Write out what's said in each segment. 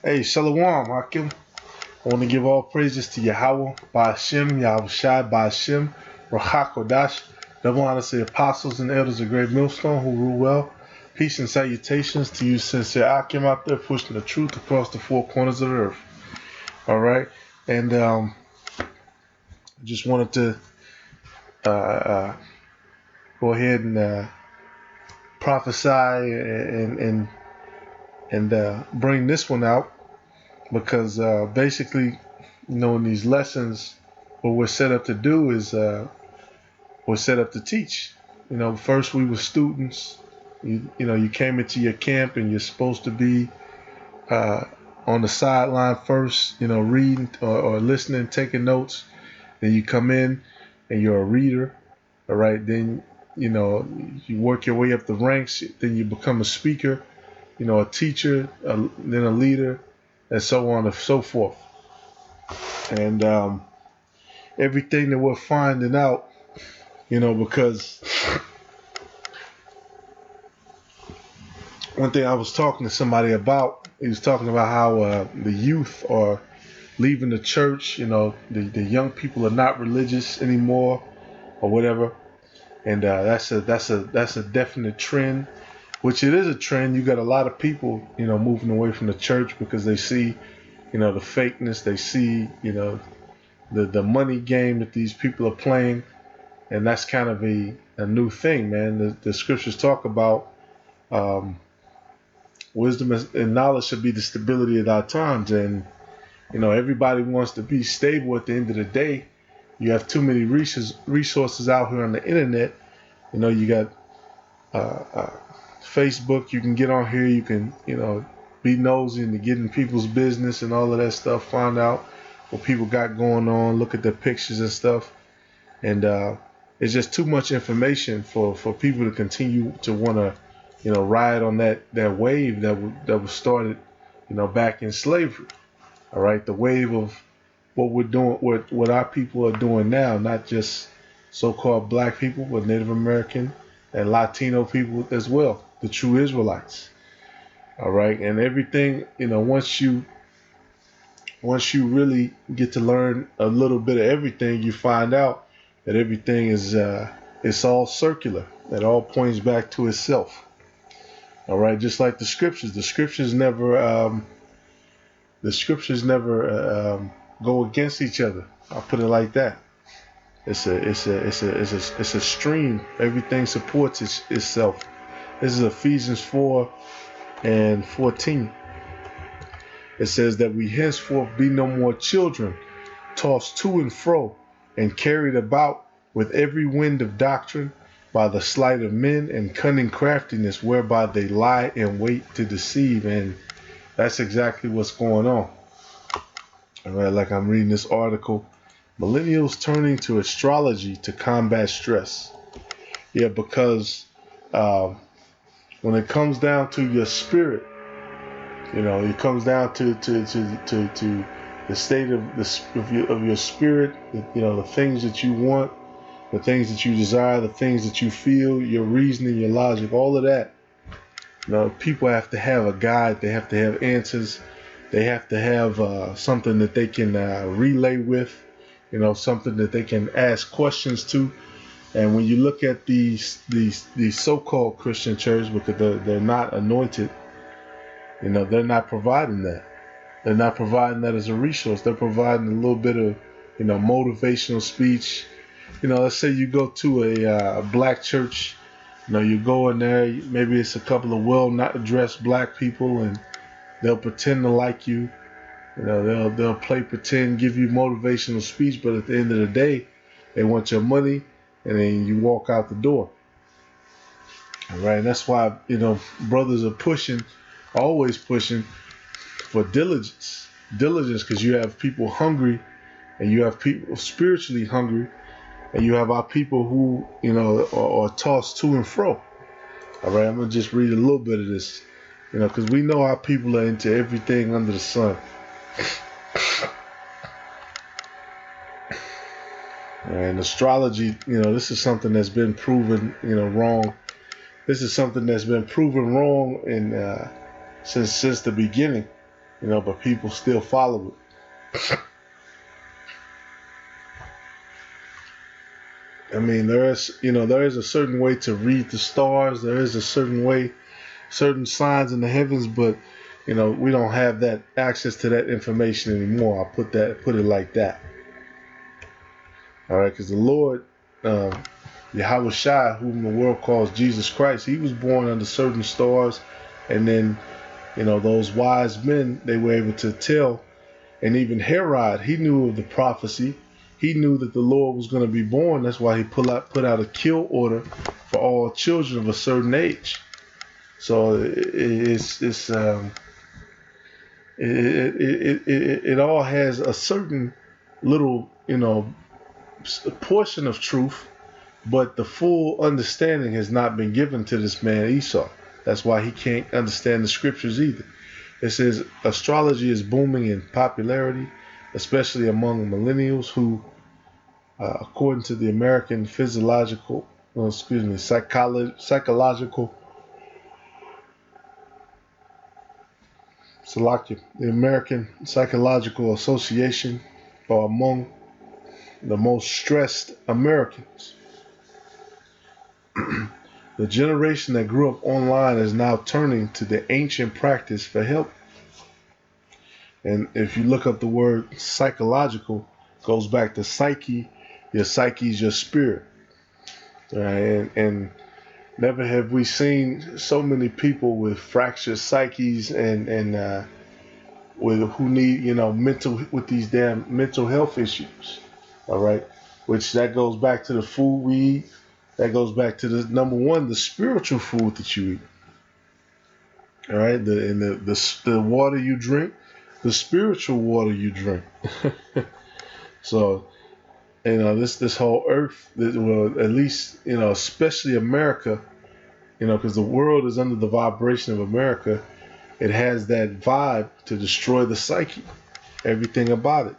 Hey, Shalom, Hakim. I want to give all praises to Yahweh, Ba'ashem, Yahushai, Ba'ashem, Rahakodash, double honors to the apostles and elders of Great Millstone who rule well. Peace and salutations to you, sincere Akim, out there pushing the truth across the four corners of the earth. All right, and I just wanted to go ahead and prophesy and bring this one out because basically, in these lessons, what we're set up to do is we're set up to teach. First we were students. You came into your camp and you're supposed to be on the sideline first, reading or listening, taking notes. Then you come in and you're a reader. All right. Then, you work your way up the ranks. Then you become a speaker, a teacher, then a leader, and so on and so forth. And everything that we're finding out, because one thing I was talking to somebody about, he was talking about how the youth are leaving the church. The young people are not religious anymore, or whatever. And that's a definite trend, which it is a trend. You got a lot of people, moving away from the church because they see, the fakeness. They see, the money game that these people are playing, and that's kind of a new thing, man. The scriptures talk about wisdom and knowledge should be the stability of our times, and everybody wants to be stable. At the end of the day, you have too many resources out here on the internet. You got Facebook. You can get on here. You can be nosy and get in people's business and all of that stuff. Find out what people got going on. Look at their pictures and stuff. And it's just too much information for people to continue to want to ride on that wave that was started back in slavery. All right, the wave of what we're doing, what our people are doing now, not just so-called black people, but Native American and Latino people as well, the true Israelites. All right, and everything, once you really get to learn a little bit of everything, you find out that everything is it's all circular. It all points back to itself. All right, just like the scriptures. The scriptures never go against each other. I'll put it like that. It's a stream. Everything supports itself. This is Ephesians 4:14. It says that we henceforth be no more children, tossed to and fro, and carried about with every wind of doctrine, by the sleight of men and cunning craftiness, whereby they lie in wait to deceive. And that's exactly what's going on. All right, like I'm reading this article, millennials turning to astrology to combat stress. Yeah, because when it comes down to your spirit, it comes down to the state of your spirit, the things that you want, the things that you desire, the things that you feel, your reasoning, your logic, all of that. People have to have a guide. They have to have answers. They have to have something that they can relay with, something that they can ask questions to. And when you look at these so-called Christian churches, because they're not anointed, they're not providing that. They're not providing that as a resource. They're providing a little bit of, motivational speech. Let's say you go to a black church. You go in there, maybe it's a couple of well not dressed black people, and they'll pretend to like you. They'll play pretend, give you motivational speech, but at the end of the day, they want your money, and then you walk out the door. All right, and that's why brothers are always pushing for diligence, because you have people hungry, and you have people spiritually hungry, and you have our people who are tossed to and fro. All right, I'm gonna just read a little bit of this, because we know our people are into everything under the sun. And astrology, this is something that's been proven, wrong. This is something that's been proven wrong since the beginning. but people still follow it. I mean, there is a certain way to read the stars. There is a certain way, certain signs in the heavens, but we don't have that access to that information anymore. I'll put it like that. All right, because the Lord, Yahweh Shai, whom the world calls Jesus Christ, he was born under certain stars, and then those wise men, they were able to tell, and even Herod, he knew of the prophecy. He knew that the Lord was going to be born. That's why he put out a kill order for all children of a certain age. So it all has a certain little portion of truth, but the full understanding has not been given to this man Esau. That's why he can't understand the scriptures either. It says astrology is booming in popularity, especially among millennials who, according to the American psychological the American Psychological Association, are among the most stressed Americans. The generation that grew up online is now turning to the ancient practice for help. And if you look up the word psychological, it goes back to psyche. Your psyche is your spirit. Right? And never have we seen so many people with fractured psyches and who need these damn mental health issues. All right, which that goes back to the food we eat. That goes back to the number one, the spiritual food that you eat. All right, the water you drink, the spiritual water you drink. So this whole earth, well, at least especially America, because the world is under the vibration of America. It has that vibe to destroy the psyche, everything about it.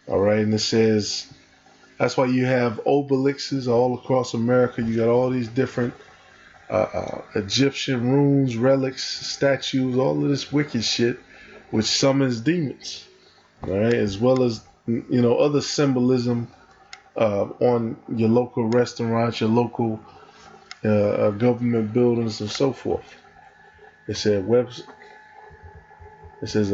All right, and it says that's why you have obelisks all across America. You got all these different Egyptian runes, relics, statues, all of this wicked shit, which summons demons. All right, as well as other symbolism on your local restaurants, your local government buildings, and so forth. It says the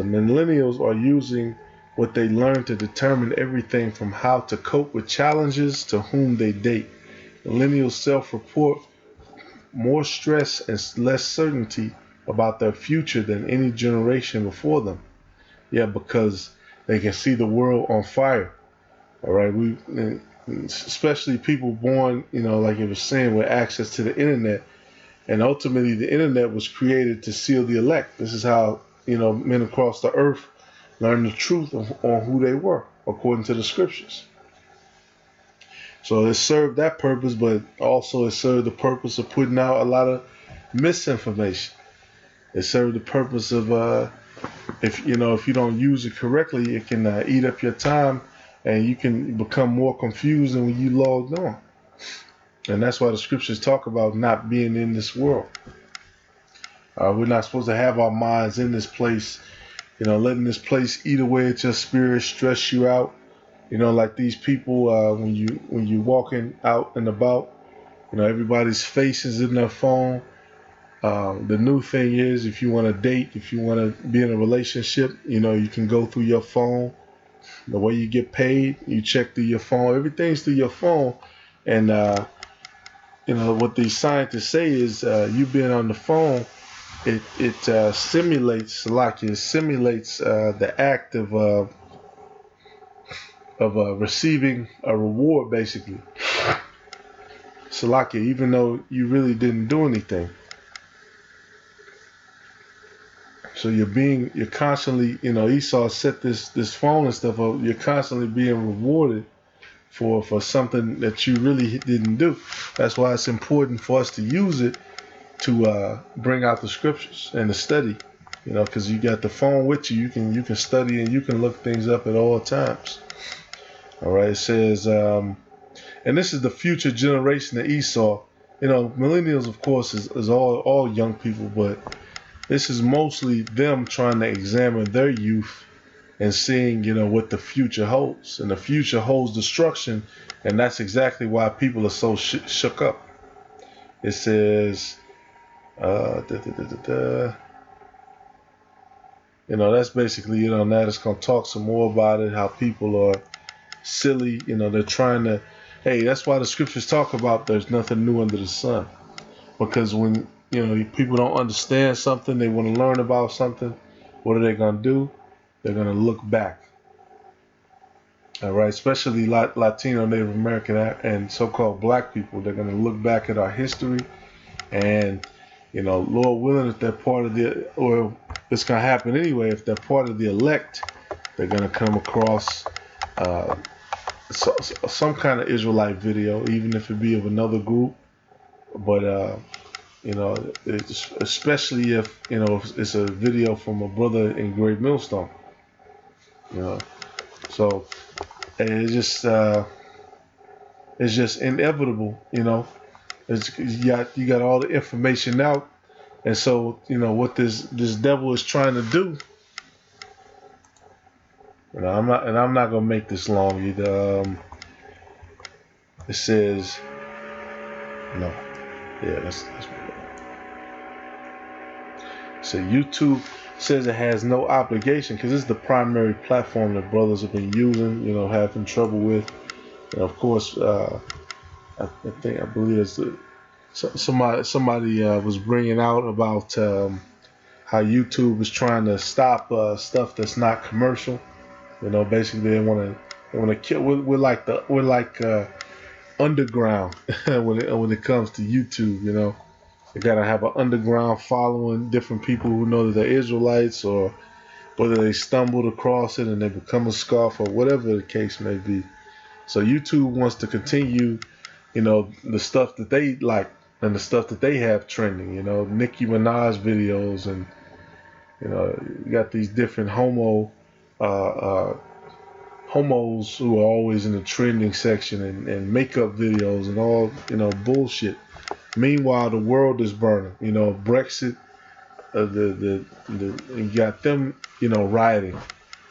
millennials are using what they learn to determine everything from how to cope with challenges to whom they date. Millennials self-report more stress and less certainty about their future than any generation before them. Yeah, because they can see the world on fire. All right, especially people born, like it was saying, with access to the internet. And ultimately, the internet was created to seal the elect. This is how, men across the earth learned the truth on who they were, according to the scriptures. So it served that purpose, but also it served the purpose of putting out a lot of misinformation. It served the purpose of, if you don't use it correctly, it can eat up your time, and you can become more confused than when you logged on. And that's why the scriptures talk about not being in this world. We're not supposed to have our minds in this place, letting this place eat away at your spirit, stress you out. Like these people, when you walking out and about, everybody's face is in their phone. The new thing is, if you want to date, if you want to be in a relationship, you can go through your phone. The way you get paid, you check through your phone. Everything's through your phone. And, what these scientists say is you being on the phone, it simulates the act of receiving a reward, basically. Salakia, even though you really didn't do anything. So you're constantly, Esau set this phone and stuff up. You're constantly being rewarded for something that you really didn't do. That's why it's important for us to use it to bring out the scriptures and to study. Because you got the phone with you, you can study and you can look things up at all times. All right, it says, and this is the future generation of Esau. Millennials, of course, is all young people, but This is mostly them trying to examine their youth and seeing, what the future holds. And the future holds destruction, and that's exactly why people are so shook up. It says, da, da, da, da, da. That's basically, now it's going to talk some more about it, how people are silly. They're trying to, hey, that's why the scriptures talk about there's nothing new under the sun. Because when, people don't understand something, they want to learn about something, what are they going to do? They're going to look back. All right, especially Latino, Native American, and so-called black people. They're going to look back at our history, and Lord willing, if they're part of or it's going to happen anyway, if they're part of the elect, they're going to come across some kind of Israelite video, even if it be of another group. But especially if if it's a video from a brother in Great Millstone. So it's just inevitable. You got all the information out, and so what this devil is trying to do. I'm not gonna make this long either. It says no. Yeah, that's so YouTube says it has no obligation because it's the primary platform that brothers have been using, having trouble with. And of course, I believe it's somebody was bringing out about how YouTube is trying to stop stuff that's not commercial. Basically they want to kill. We're like underground when it comes to YouTube. They gotta have an underground following, different people who know that they're Israelites, or whether they stumbled across it and they become a scoff, or whatever the case may be. So YouTube wants to continue, the stuff that they like and the stuff that they have trending. Nicki Minaj videos, and you got these different homos who are always in the trending section, and makeup videos and all bullshit. Meanwhile, the world is burning. Brexit. You got them. Rioting.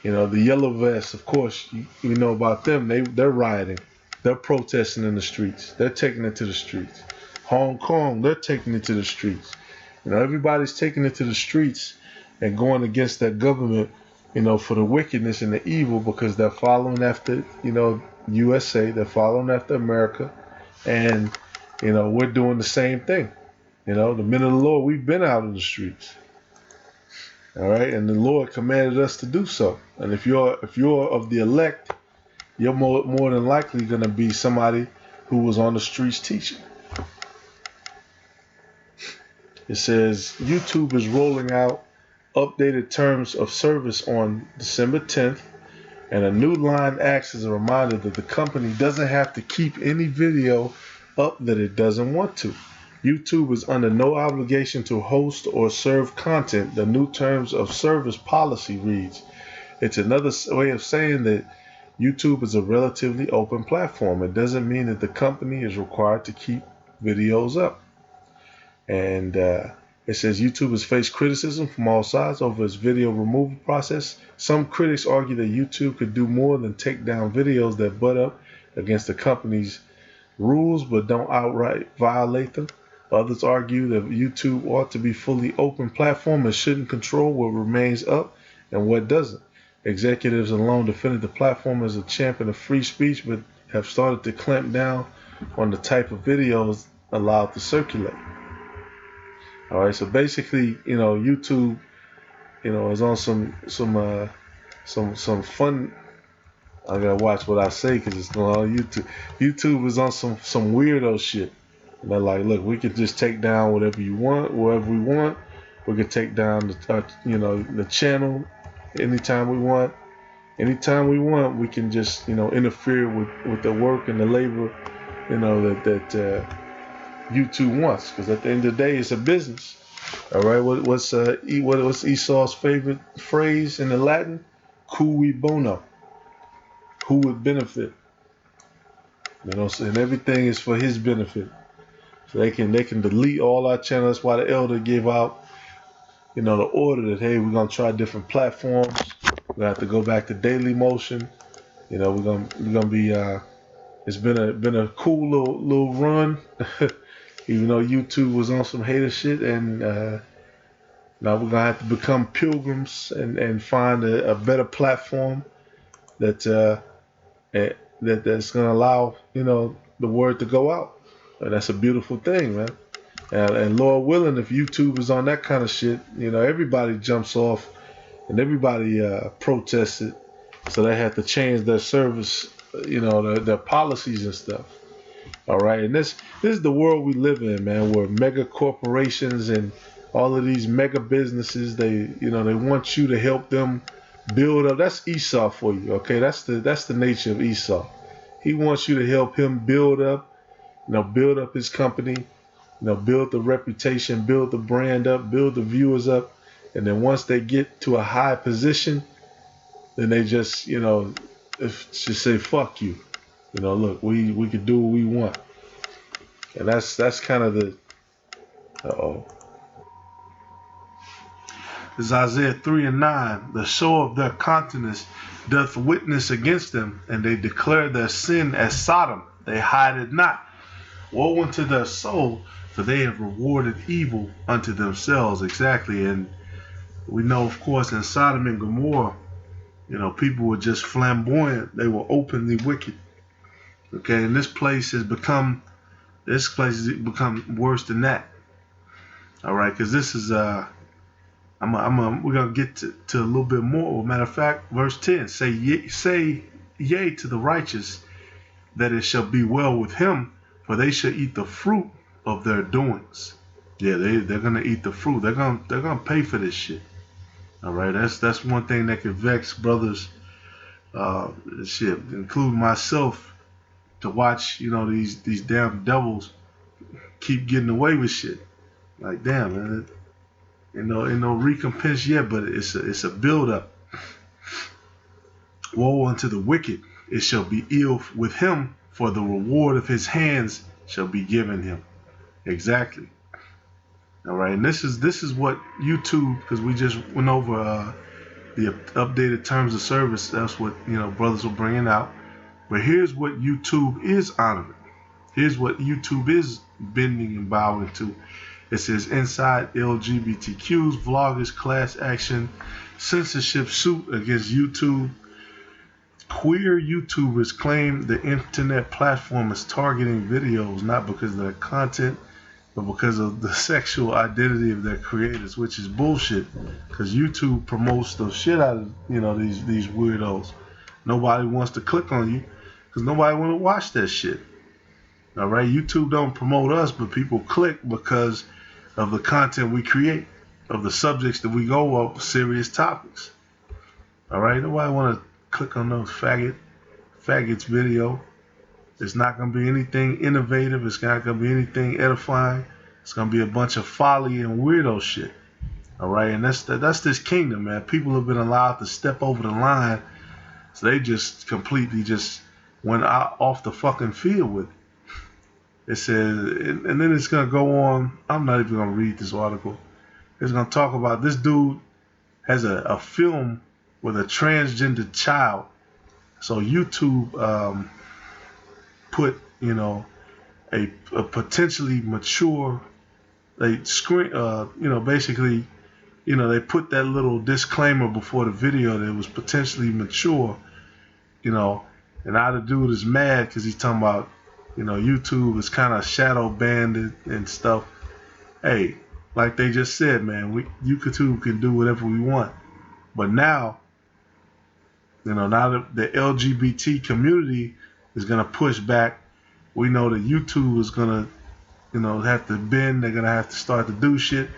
The yellow vests. Of course, you know about them. They're rioting. They're protesting in the streets. They're taking it to the streets. Hong Kong. They're taking it to the streets. Everybody's taking it to the streets and going against that government. For the wickedness and the evil, because they're following after USA. They're following after America, and we're doing the same thing. The men of the Lord, we've been out in the streets. All right, and the Lord commanded us to do so. And if you're of the elect, you're more than likely going to be somebody who was on the streets teaching. It says YouTube is rolling out updated terms of service on December 10th, and a new line acts as a reminder that the company doesn't have to keep any video up that it doesn't want to. YouTube is under no obligation to host or serve content, the new terms of service policy reads. It's another way of saying that YouTube is a relatively open platform. It doesn't mean that the company is required to keep videos up. And it says YouTube has faced criticism from all sides over its video removal process. Some critics argue that YouTube could do more than take down videos that butt up against the company's rules but don't outright violate them. Others argue that YouTube ought to be a fully open platform and shouldn't control what remains up and what doesn't. Executives alone defended the platform as a champion of free speech, but have started to clamp down on the type of videos allowed to circulate. All right, so basically, YouTube, is on some fun. I gotta watch what I say because it's going on YouTube. YouTube is on some weirdo shit. And they're like, look, we can just take down whatever you want, wherever we want. We can take down the channel anytime we want. Anytime we want, we can just interfere with the work and the labor, that YouTube wants. Because at the end of the day, it's a business. All right, what's Esau's favorite phrase in the Latin? Cui bono. Who would benefit? And everything is for his benefit. So they can delete all our channels. That's why the elder gave out the order that, hey, we're gonna try different platforms. We're gonna have to go back to Daily Motion. We're gonna be it's been a cool little run. Even though YouTube was on some hater shit, and now we're gonna have to become pilgrims and find a better platform that that's gonna allow the word to go out, and that's a beautiful thing, man. And Lord willing, if YouTube is on that kind of shit, everybody jumps off and everybody protests it, so they have to change their service, their policies and stuff. All right, and this is the world we live in, man, where mega corporations and all of these mega businesses, they want you to help them build up. That's Esau for you, okay? That's the nature of Esau. He wants you to help him build up his company, build the reputation, build the brand up, build the viewers up, and then once they get to a high position, then they just say fuck you. Look, we can do what we want, and that's kind of the. Uh-oh. It's Isaiah 3:9. The show of their countenance doth witness against them, and they declare their sin as Sodom. They hide it not. Woe unto their soul, for they have rewarded evil unto themselves. Exactly, and we know, of course, in Sodom and Gomorrah, people were just flamboyant. They were openly wicked. Okay, and this place has become worse than that. All right, because this is we're gonna get to a little bit more. Matter of fact, verse 10 say yea to the righteous, that it shall be well with him, for they shall eat the fruit of their doings. Yeah, they're gonna eat the fruit. They're gonna pay for this shit. All right, that's one thing that can vex brothers, shit, including myself, to watch these damn devils keep getting away with shit. Like, damn, man, ain't no recompense yet, but it's a build up. Woe unto the wicked, it shall be ill with him, for the reward of his hands shall be given him. Exactly. All right, and this is what YouTube, because we just went over the updated terms of service. That's what brothers were bringing out. But here's what YouTube is honoring. Here's what YouTube is bending and bowing to. It says inside LGBTQs, vloggers, class action, censorship suit against YouTube. Queer YouTubers claim the internet platform is targeting videos not because of their content, but because of the sexual identity of their creators, which is bullshit. Because YouTube promotes the shit out of these weirdos. Nobody wants to click on you because nobody want to watch that shit. All right, YouTube don't promote us, but people click because of the content we create, of the subjects that we go over, serious topics. All right, nobody want to click on those faggots video. It's not going to be anything innovative. It's not going to be anything edifying. It's going to be a bunch of folly and weirdo shit. All right, and that's this kingdom, man. People have been allowed to step over the line, so they just completely just went out off the fucking field with it. It says, and then it's going to go on. I'm not even going to read this article. It's going to talk about this dude has a film with a transgender child. So YouTube put, a potentially mature, they screen, basically, they put that little disclaimer before the video that it was potentially mature, and now the dude is mad because he's talking about, YouTube is kind of shadow banned and stuff. Hey, like they just said, man, YouTube can do whatever we want. But now, now that the LGBT community is going to push back, we know that YouTube is going to, have to bend. They're going to have to start to do shit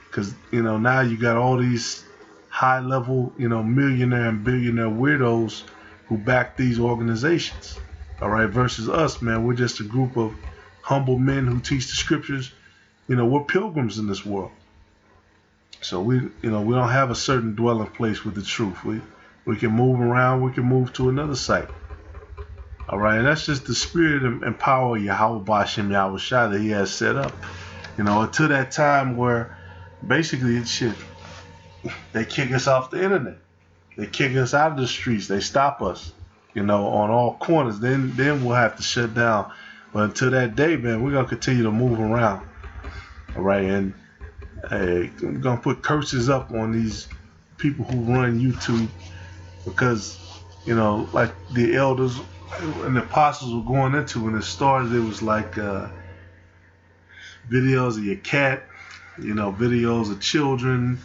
because, now you got all these high level, millionaire and billionaire weirdos who back these organizations. All right, versus us, man. We're just a group of humble men who teach the scriptures. We're pilgrims in this world. So we don't have a certain dwelling place with the truth. We can move around. We can move to another site. All right, and that's just the spirit and power of Yahweh Bashem Yahushua that He has set up. Until that time where basically it's shit. they kick us off the internet. They kick us out of the streets. They stop us, on all corners. Then we'll have to shut down. But until that day, man, we're gonna continue to move around. All right, and I'm gonna put curses up on these people who run YouTube because, like the elders and the apostles were going into when it started. It was like videos of your cat, videos of children,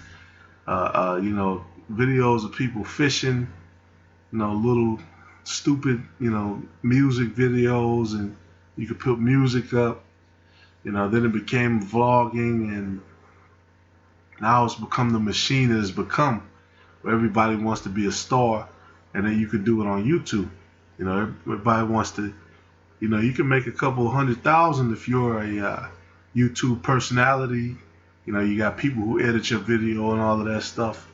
videos of people fishing, little stupid, music videos, and you could put music up. Then it became vlogging, and now it's become the machine it has become, where everybody wants to be a star, and then you could do it on YouTube. Everybody wants to, you can make a couple 100,000 if you're a YouTube personality. You got people who edit your video and all of that stuff.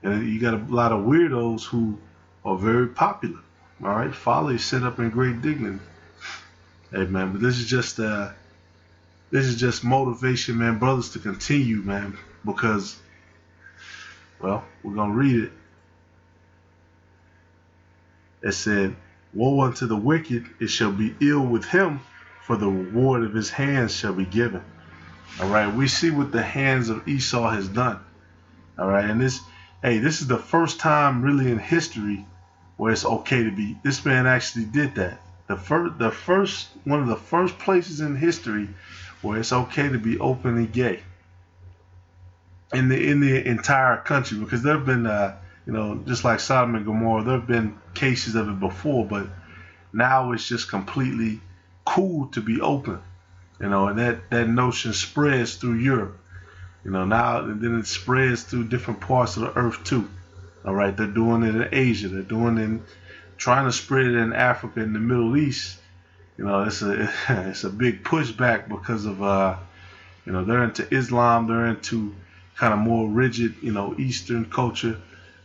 And you got a lot of weirdos who are very popular. All right, folly is set up in great dignity. Hey man, but this is just motivation, man, brothers, to continue, man, because, well, we're gonna read it. It said, "Woe unto the wicked, it shall be ill with him, for the reward of his hands shall be given." All right, we see what the hands of Esau has done. All right, and this is the first time really in history where it's okay to be. This man actually did that. One of the first places in history where it's okay to be openly gay in the entire country, because there have been just like Sodom and Gomorrah, there have been cases of it before, but now it's just completely cool to be open. And that notion spreads through Europe. Now, and then it spreads through different parts of the earth too. All right, they're doing it in Asia. They're trying to spread it in Africa and the Middle East. It's a big pushback because of they're into Islam. They're into kind of more rigid, Eastern culture.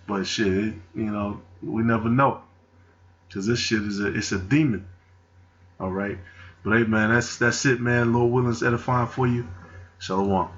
But shit, we never know, because this shit it's a demon. All right, but hey man, that's it, man. Lord willing, it's edifying for you. Shalom.